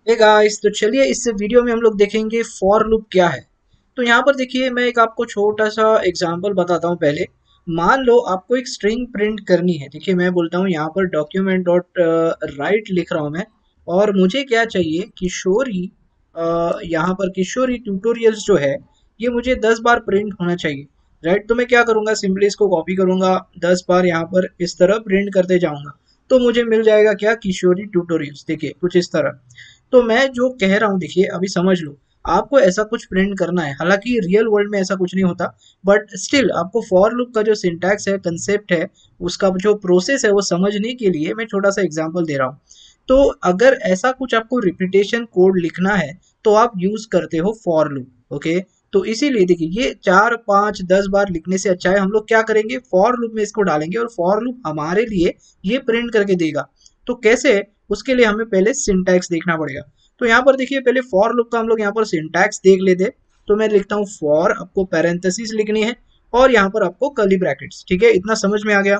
Hey guys, तो चलिए इस वीडियो में हम लोग देखेंगे फॉर लूप क्या है। तो यहाँ पर देखिए, मैं एक आपको छोटा सा एग्जांपल बताता हूँ पहले। मान लो आपको एक स्ट्रिंग प्रिंट करनी है। देखिए, मैं बोलता हूँ यहाँ पर डॉक्यूमेंट डॉट राइट लिख रहा हूँ मैं। और मुझे क्या चाहिए, किशोरी। यहाँ पर किशोरी ट्यूटोरियल्स जो है, ये मुझे 10 बार प्रिंट होना चाहिए। राइट, तो मैं क्या करूँगा, सिंपली इसको कॉपी करूँगा, 10 बार यहाँ पर इस तरह प्रिंट करते जाऊँगा। तो मुझे मिल जाएगा क्या, किशोरी ट्यूटोरियल्स। देखिए कुछ इस तरह। तो मैं जो कह रहा हूँ, देखिए अभी समझ लो। आपको ऐसा कुछ प्रिंट करना है, हालांकि रियल वर्ल्ड में ऐसा कुछ नहीं होता। बट स्टिल आपको फॉर लूप का जो सिंटैक्स है, कंसेप्ट है, उसका जो प्रोसेस है, वो समझने के लिए मैं छोटा सा एग्जांपल दे रहा हूँ। तो अगर ऐसा कुछ आपको रिपीटेशन कोड लिखना है, तो आप यूज करते हो फॉर लूप। ओके, तो इसीलिए देखिए, ये 4 5 10 बार लिखने से अच्छा है हम लोग क्या करेंगे, फॉर लूप में इसको डालेंगे और फॉर लूप हमारे लिए ये प्रिंट करके देगा। तो कैसे, उसके लिए हमें पहले सिंटैक्स देखना पड़ेगा। तो यहाँ पर देखिए, पहले फॉर लूप का हम लोग यहाँ पर सिंटैक्स देख लेते। तो मैं लिखता हूँ फॉर, आपको पैरेंथेसिस लिखनी है, और यहाँ पर आपको कर्ली ब्रैकेट्स। ठीक है, इतना समझ में आ गया।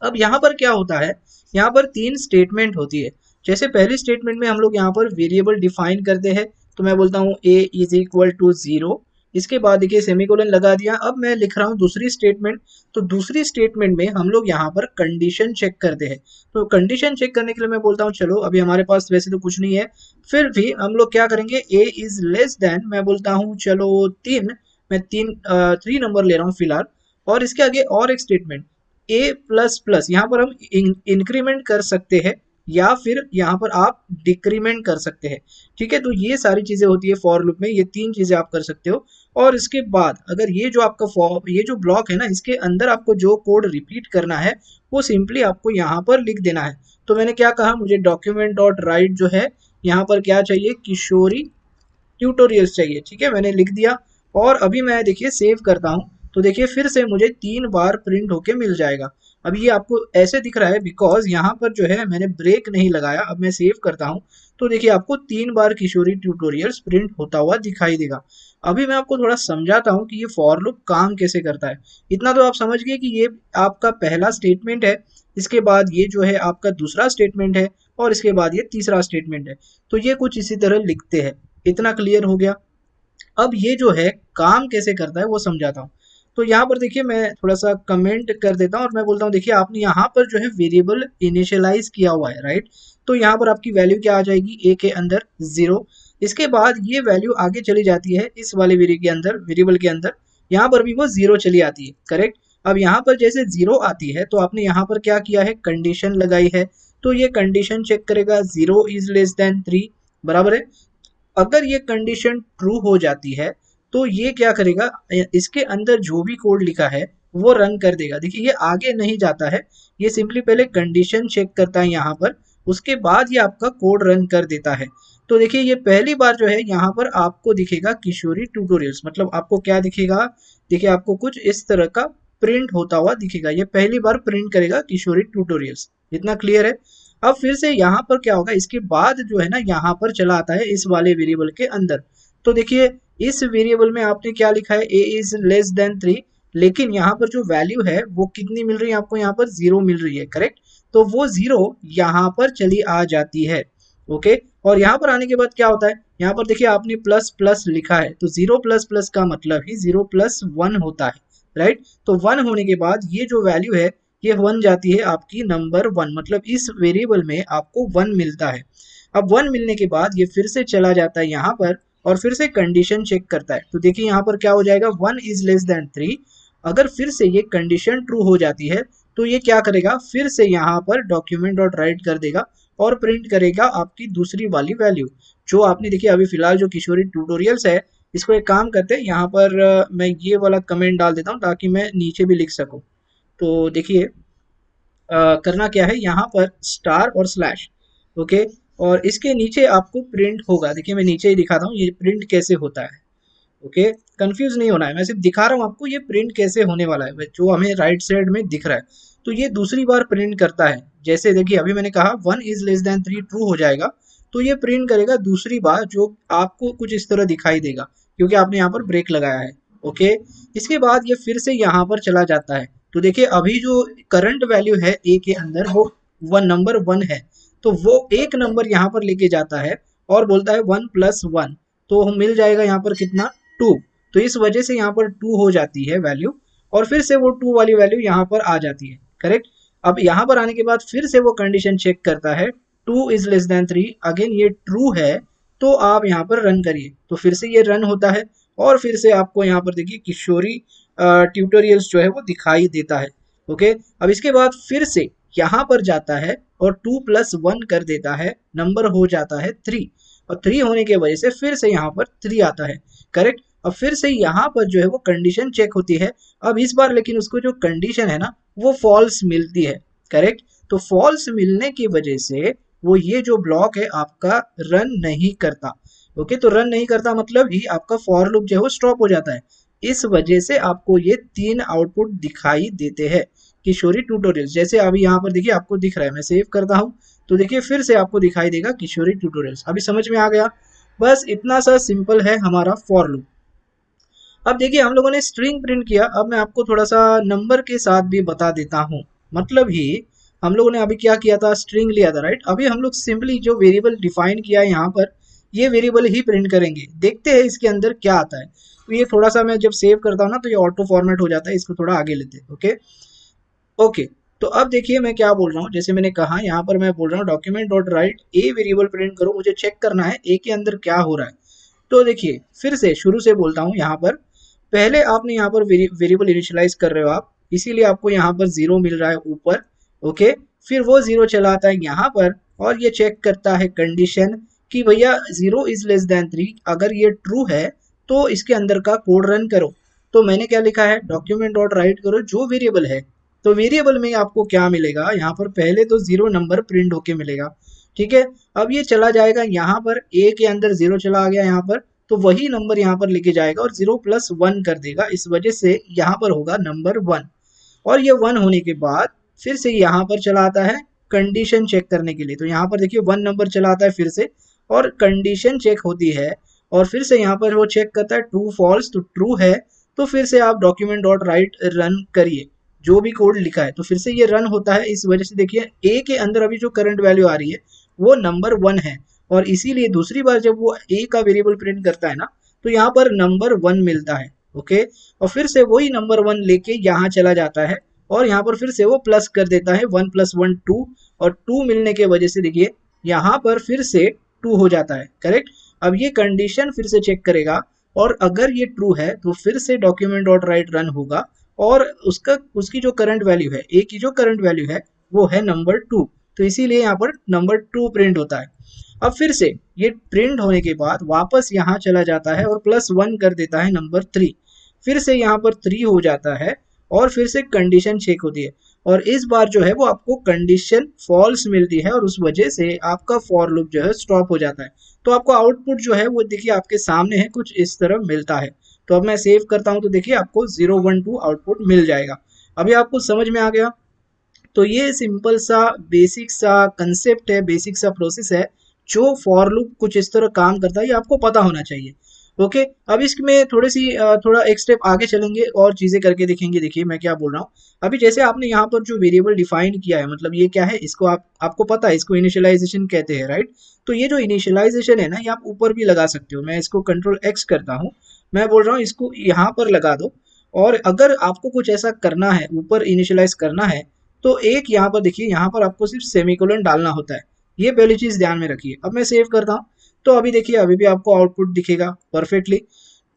अब यहाँ पर क्या होता है, यहाँ पर 3 स्टेटमेंट होती है। जैसे पहली स्टेटमेंट में हम लोग यहाँ पर वेरिएबल डिफाइन करते हैं। तो मैं बोलता हूँ a इज इक्वल टू 0। इसके बाद देखिए सेमीकोलन लगा दिया। अब मैं लिख रहा हूँ दूसरी स्टेटमेंट। तो दूसरी स्टेटमेंट में हम लोग यहाँ पर कंडीशन चेक करते हैं। तो कंडीशन चेक करने के लिए मैं बोलता हूँ, चलो अभी हमारे पास वैसे तो कुछ नहीं है, फिर भी हम लोग क्या करेंगे, a इज लेस देन, मैं बोलता हूँ चलो 3। मैं 3 नंबर ले रहा हूँ फिलहाल। और इसके आगे और एक स्टेटमेंट, ए प्लस प्लस, यहाँ पर हम इंक्रीमेंट कर सकते हैं, या फिर यहाँ पर आप डिक्रीमेंट कर सकते हैं। ठीक है, तो ये सारी चीजें होती है फॉर लूप में, ये 3 चीजें आप कर सकते हो। और इसके बाद अगर ये जो आपका फॉर, ये जो ब्लॉक है ना, इसके अंदर आपको जो कोड रिपीट करना है, वो सिंपली आपको यहाँ पर लिख देना है। तो मैंने क्या कहा, मुझे डॉक्यूमेंट डॉट राइट जो है, यहाँ पर क्या चाहिए, किशोरी ट्यूटोरियल्स चाहिए। ठीक है, मैंने लिख दिया। और अभी मैं देखिए सेव करता हूँ। तो देखिए फिर से मुझे 3 बार प्रिंट होके मिल जाएगा। अब ये आपको ऐसे दिख रहा है बिकॉज यहाँ पर जो है मैंने ब्रेक नहीं लगाया। अब मैं सेव करता हूँ। तो देखिए आपको 3 बार किशोरी ट्यूटोरियल्स प्रिंट होता हुआ दिखाई देगा। अभी मैं आपको थोड़ा समझाता हूँ कि ये फॉर लूप काम कैसे करता है। इतना तो आप समझ गए कि ये आपका पहला स्टेटमेंट है, इसके बाद ये जो है आपका दूसरा स्टेटमेंट है, और इसके बाद ये तीसरा स्टेटमेंट है। तो ये कुछ इसी तरह लिखते हैं। इतना क्लियर हो गया। अब ये जो है काम कैसे करता है वो समझाता हूँ। तो यहाँ पर देखिए मैं थोड़ा सा कमेंट कर देता हूँ और मैं बोलता हूँ, देखिए आपने यहाँ पर जो है वेरिएबल इनिशियलाइज किया हुआ है, राइट। तो यहाँ पर आपकी वैल्यू क्या आ जाएगी, ए के अंदर 0। इसके बाद ये वैल्यू आगे चली जाती है इस वाले वेरिएबल के अंदर। यहाँ पर भी वो 0 चली आती है, करेक्ट। अब यहाँ पर जैसे 0 आती है, तो आपने यहाँ पर क्या किया है, कंडीशन लगाई है। तो ये कंडीशन चेक करेगा, 0 इज लेस देन 3, बराबर है। अगर ये कंडीशन ट्रू हो जाती है, तो ये क्या करेगा, इसके अंदर जो भी कोड लिखा है वो रन कर देगा। देखिए ये आगे नहीं जाता है, ये सिंपली पहले कंडीशन चेक करता है यहाँ पर, उसके बाद ये आपका कोड रन कर देता है। तो देखिए ये पहली बार जो है यहाँ पर आपको दिखेगा किशोरी ट्यूटोरियल्स, मतलब आपको क्या दिखेगा, देखिए आपको कुछ इस तरह का प्रिंट होता हुआ दिखेगा। ये पहली बार प्रिंट करेगा किशोरी ट्यूटोरियल्स। इतना क्लियर है। अब फिर से यहाँ पर क्या होगा, इसके बाद जो है ना, यहाँ पर चला आता है इस वाले वेरिएबल के अंदर। तो देखिए इस वेरिएबल में आपने क्या लिखा है, ए इज लेस देन 3। लेकिन यहाँ पर जो वैल्यू है वो कितनी मिल रही है आपको, यहाँ पर 0 मिल रही है, करेक्ट। तो वो 0 यहाँ पर चली आ जाती है। ओके, और यहाँ पर आने के बाद क्या होता है, यहाँ पर देखिए आपने प्लस प्लस लिखा है, तो 0 प्लस प्लस का मतलब ही 0 प्लस 1 होता है, राइट। तो 1 होने के बाद ये जो वैल्यू है, ये 1 जाती है आपकी नंबर 1, मतलब इस वेरिएबल में आपको 1 मिलता है। अब 1 मिलने के बाद ये फिर से चला जाता है यहाँ पर, और फिर से कंडीशन चेक करता है। तो देखिए यहाँ पर क्या हो जाएगा, 1 इज लेस देन 3। अगर फिर से ये कंडीशन ट्रू हो जाती है, तो ये क्या करेगा, फिर से यहाँ पर डॉक्यूमेंट डॉट राइट कर देगा और प्रिंट करेगा आपकी दूसरी वाली वैल्यू, जो आपने देखिए अभी फिलहाल जो किशोरी ट्यूटोरियल्स है। इसको एक काम करते हैं, यहाँ पर मैं ये वाला कमेंट डाल देता हूँ ताकि मैं नीचे भी लिख सकूँ। तो देखिए करना क्या है, यहाँ पर स्टार और स्लैश। ओके, और इसके नीचे आपको प्रिंट होगा। देखिए मैं नीचे ही दिखाता हूँ ये प्रिंट कैसे होता है। ओके, कंफ्यूज नहीं होना है, मैं सिर्फ दिखा रहा हूँ आपको ये प्रिंट कैसे होने वाला है, जो हमें राइट साइड में दिख रहा है। तो ये दूसरी बार प्रिंट करता है। जैसे देखिए अभी मैंने कहा 1 इज लेस देन 3 ट्रू हो जाएगा, तो ये प्रिंट करेगा दूसरी बार, जो आपको कुछ इस तरह दिखाई देगा, क्योंकि आपने यहाँ पर ब्रेक लगाया है। ओके, इसके बाद ये फिर से यहाँ पर चला जाता है। तो देखिए अभी जो करंट वैल्यू है ए के अंदर, वो 1 नंबर 1 है। तो वो एक नंबर यहाँ पर लेके जाता है, और बोलता है 1+1, तो हम मिल जाएगा यहाँ पर कितना 2। तो इस वजह से यहाँ पर 2 हो जाती है वैल्यू, और फिर से वो 2 वाली वैल्यू यहाँ पर आ जाती है। करेक्ट। अब यहाँ पर आने के बाद फिर से वो कंडीशन चेक करता है 2 इज लेस देन 3, अगेन ये ट्रू है, तो आप यहाँ पर रन करिए, तो फिर से ये रन होता है, और फिर से आपको यहाँ पर देखिए किशोरी ट्यूटोरियल्स जो है वो दिखाई देता है। ओके। अब इसके बाद फिर से यहाँ पर जाता है और 2+1 कर देता है, नंबर हो जाता है 3, और 3 होने की वजह से फिर से यहाँ पर 3 आता है। करेक्ट। अब फिर से यहाँ पर जो है वो कंडीशन चेक होती है। अब इस बार लेकिन उसको जो कंडीशन है ना वो फॉल्स मिलती है। करेक्ट। तो फॉल्स मिलने की वजह से वो ये जो ब्लॉक है आपका रन नहीं करता। ओके। तो रन नहीं करता मतलब ही आपका फॉर लूप जो है वो स्टॉप हो जाता है। इस वजह से आपको ये 3 आउटपुट दिखाई देते हैं किशोरी ट्यूटोरियल्स। जैसे अभी यहाँ पर देखिए आपको दिख रहा है, मैं सेव करता हूँ तो देखिए फिर से आपको दिखाई देगा किशोरी ट्यूटोरियल्स। अभी समझ में आ गया? बस इतना सा सिंपल है हमारा फॉर लूप। अब देखिए हम लोगों ने स्ट्रिंग प्रिंट किया, अब मैं आपको थोड़ा सा नंबर के साथ भी बता देता हूँ। मतलब ही हम लोगों ने अभी क्या किया था, स्ट्रिंग लिया था, राइट। अभी हम लोग सिंपली जो वेरिएबल डिफाइन किया है यहाँ पर, ये वेरिएबल ही प्रिंट करेंगे। देखते हैं इसके अंदर क्या आता है। तो ये थोड़ा सा मैं जब सेव करता हूँ ना तो ये ऑटो फॉर्मेट हो जाता है, इसको थोड़ा आगे लेते हैं। Okay okay. तो अब देखिए मैं क्या बोल रहा हूँ, जैसे मैंने कहा यहाँ पर मैं बोल रहा हूँ document dot right a variable print करो, मुझे चेक करना है ए के अंदर क्या हो रहा है। तो देखिए फिर से शुरू से बोलता हूँ, यहाँ पर पहले आपने यहाँ पर वेरिएबल इनिशियलाइज कर रहे हो आप, इसीलिए आपको यहाँ पर 0 मिल रहा है ऊपर। ओके। फिर वो 0 चला आता है यहाँ पर, और ये चेक करता है कंडीशन कि भैया 0 इज लेस देन 3, अगर ये ट्रू है तो इसके अंदर का कोड रन करो। तो मैंने क्या लिखा है, डॉक्यूमेंट डॉट राइट करो जो वेरिएबल है। तो वेरिएबल में आपको क्या मिलेगा, यहाँ पर पहले तो 0 नंबर प्रिंट होके मिलेगा। ठीक है। अब ये चला जाएगा यहाँ पर, ए के अंदर 0 चला आ गया यहाँ पर, तो वही नंबर यहाँ पर लेके जाएगा और 0+1 कर देगा। इस वजह से यहाँ पर होगा नंबर 1, और ये 1 होने के बाद फिर से यहाँ पर चला आता है कंडीशन चेक करने के लिए। तो यहाँ पर देखिए 1 नंबर चला आता है फिर से, और कंडीशन चेक होती है, और फिर से यहाँ पर वो चेक करता है ट्रू फॉल्स, तो ट्रू है तो फिर से आप डॉक्यूमेंट डॉट राइट रन करिए जो भी कोड लिखा है, तो फिर से ये रन होता है। इस वजह से देखिए ए के अंदर अभी जो करंट वैल्यू आ रही है वो नंबर 1 है, और इसीलिए दूसरी बार जब वो ए का वेरिएबल प्रिंट करता है ना तो यहाँ पर नंबर 1 मिलता है। ओके। और फिर से वही नंबर 1 लेके यहाँ चला जाता है, और यहाँ पर फिर से वो प्लस कर देता है, 1+1 2, और 2 मिलने के वजह से देखिए यहाँ पर फिर से 2 हो जाता है। करेक्ट। अब ये कंडीशन फिर से चेक करेगा, और अगर ये ट्रू है तो फिर से डॉक्यूमेंट डॉट राइट रन होगा, और उसकी जो करंट वैल्यू है, ए की जो करंट वैल्यू है वो है नंबर 2, तो इसीलिए यहाँ पर नंबर 2 प्रिंट होता है। अब फिर से ये प्रिंट होने के बाद वापस यहाँ चला जाता है और +1 कर देता है नंबर 3, फिर से यहाँ पर 3 हो जाता है, और फिर से कंडीशन चेक होती है, और इस बार जो है वो आपको कंडीशन फॉल्स मिलती है, और उस वजह से आपका फॉर लूप जो है स्टॉप हो जाता है। तो आपको आउटपुट जो है वो देखिए आपके सामने है, कुछ इस तरह मिलता है। तो अब मैं सेव करता हूँ तो देखिए आपको 0 1 2 आउटपुट मिल जाएगा। अभी आपको समझ में आ गया? तो ये सिंपल सा बेसिक सा कंसेप्ट है, बेसिक सा प्रोसेस है, जो फॉर लूप कुछ इस तरह काम करता है, ये आपको पता होना चाहिए। ओके। अब इसमें थोड़ा एक स्टेप आगे चलेंगे और चीज़ें करके देखेंगे। देखिए मैं क्या बोल रहा हूँ, अभी जैसे आपने यहाँ पर जो वेरिएबल डिफाइन किया है, मतलब ये क्या है, इसको आपको पता है, इसको इनिशियलाइजेशन कहते हैं, राइट। तो ये जो इनिशियलाइजेशन है ना, ये आप ऊपर भी लगा सकते हो। मैं इसको Ctrl+X करता हूँ, मैं बोल रहा हूँ इसको यहाँ पर लगा दो, और अगर आपको कुछ ऐसा करना है, ऊपर इनिशियलाइज करना है, तो एक यहाँ पर देखिए, यहाँ पर आपको सिर्फ सेमीकोलन डालना होता है। ये पहली चीज़ ध्यान में रखिए। अब मैं सेव करता हूँ तो अभी देखिए अभी भी आपको आउटपुट दिखेगा परफेक्टली।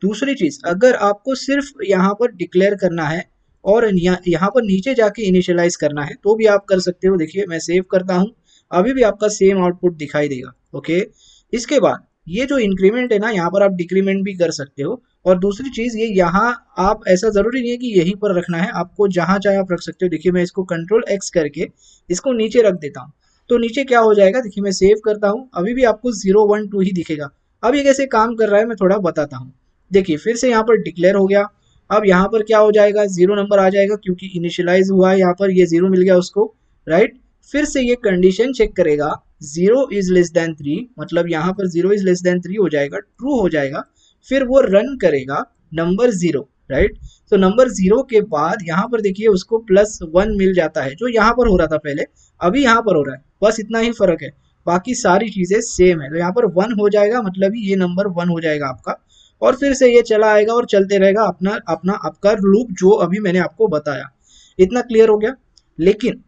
दूसरी चीज़, अगर आपको सिर्फ यहाँ पर डिक्लेयर करना है और यहाँ पर नीचे जाके इनिशियलाइज करना है तो भी आप कर सकते हो। देखिए मैं सेव करता हूँ, अभी भी आपका सेम आउटपुट दिखाई देगा। ओके। इसके बाद ये जो इंक्रीमेंट है ना, यहाँ पर आप डिक्रीमेंट भी कर सकते हो। और दूसरी चीज़ ये, यहाँ आप ऐसा ज़रूरी नहीं है कि यहीं पर रखना है, आपको जहाँ चाहे आप रख सकते हो। देखिए मैं इसको Ctrl+X करके इसको नीचे रख देता हूँ, तो नीचे क्या हो जाएगा, देखिए मैं सेव करता हूँ, अभी भी आपको 0 1 2 ही दिखेगा। अब ये कैसे काम कर रहा है मैं थोड़ा बताता हूँ। देखिए फिर से यहाँ पर डिक्लेयर हो गया, अब यहाँ पर क्या हो जाएगा, 0 नंबर आ जाएगा क्योंकि इनिशियलाइज हुआ है, यहाँ पर ये 0 मिल गया उसको, राइट। फिर से ये कंडीशन चेक करेगा, 0 इज लेस देन 3, मतलब यहाँ पर 0 इज लेस देन 3 हो जाएगा, ट्रू हो जाएगा। फिर वो रन करेगा नंबर 0, राइट। तो नंबर 0 के बाद यहाँ पर देखिए उसको +1 मिल जाता है, जो यहाँ पर हो रहा था पहले, अभी यहाँ पर हो रहा है, बस इतना ही फर्क है। बाकी सारी चीजें सेम है। तो यहाँ पर 1 हो जाएगा, मतलब ये नंबर 1 हो जाएगा आपका, और फिर से ये चला आएगा और चलते रहेगा अपना अपना आपका लूप, जो अभी मैंने आपको बताया। इतना क्लियर हो गया। लेकिन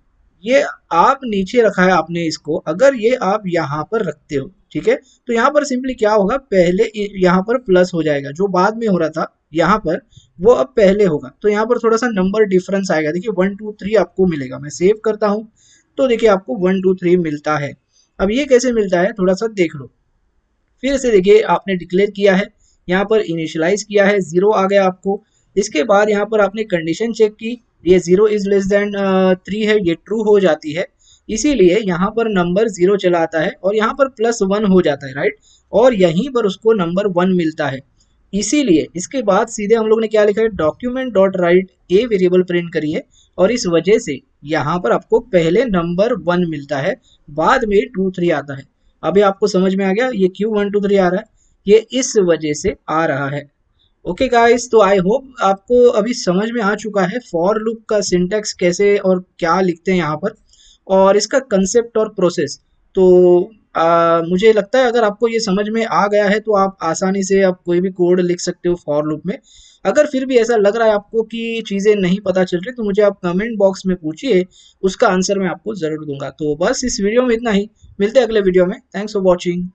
ये आप नीचे रखा है आपने इसको, अगर ये आप यहाँ पर रखते हो, ठीक है, तो यहाँ पर सिंपली क्या होगा, पहले यहाँ पर प्लस हो जाएगा, जो बाद में हो रहा था यहाँ पर, वो अब पहले होगा। तो यहाँ पर थोड़ा सा नंबर डिफरेंस आएगा। देखिए 1 2 3 आपको मिलेगा। मैं सेव करता हूँ तो देखिए आपको 1 2 3 मिलता है। अब ये कैसे मिलता है थोड़ा सा देख लो। फिर से देखिए आपने डिक्लेयर किया है, यहाँ पर इनिशियलाइज किया है, 0 आ गया आपको। इसके बाद यहाँ पर आपने कंडीशन चेक की, ये 0 इज लेस देन 3 है, ये ट्रू हो जाती है, इसीलिए यहाँ पर नंबर 0 चला आता है और यहाँ पर +1 हो जाता है, राइट, और यहीं पर उसको नंबर 1 मिलता है। इसीलिए इसके बाद सीधे हम लोग ने क्या लिखा है, document dot right a variable print करिए, और इस वजह से यहाँ पर आपको पहले नंबर 1 मिलता है, बाद में 2 3 आता है। अभी आपको समझ में आ गया ये क्यों 1 2 3 आ रहा है, ये इस वजह से आ रहा है। ओके गाइस, तो आई होप आपको अभी समझ में आ चुका है फॉर लूप का सिंटैक्स कैसे और क्या लिखते हैं यहाँ पर, और इसका कंसेप्ट और प्रोसेस। तो मुझे लगता है अगर आपको ये समझ में आ गया है तो आप आसानी से आप कोई भी कोड लिख सकते हो फॉर लूप में। अगर फिर भी ऐसा लग रहा है आपको कि चीज़ें नहीं पता चल रही, तो मुझे आप कमेंट बॉक्स में पूछिए, उसका आंसर मैं आपको ज़रूर दूंगा। तो बस इस वीडियो में इतना ही, मिलते हैं अगले वीडियो में। Thanks for watching.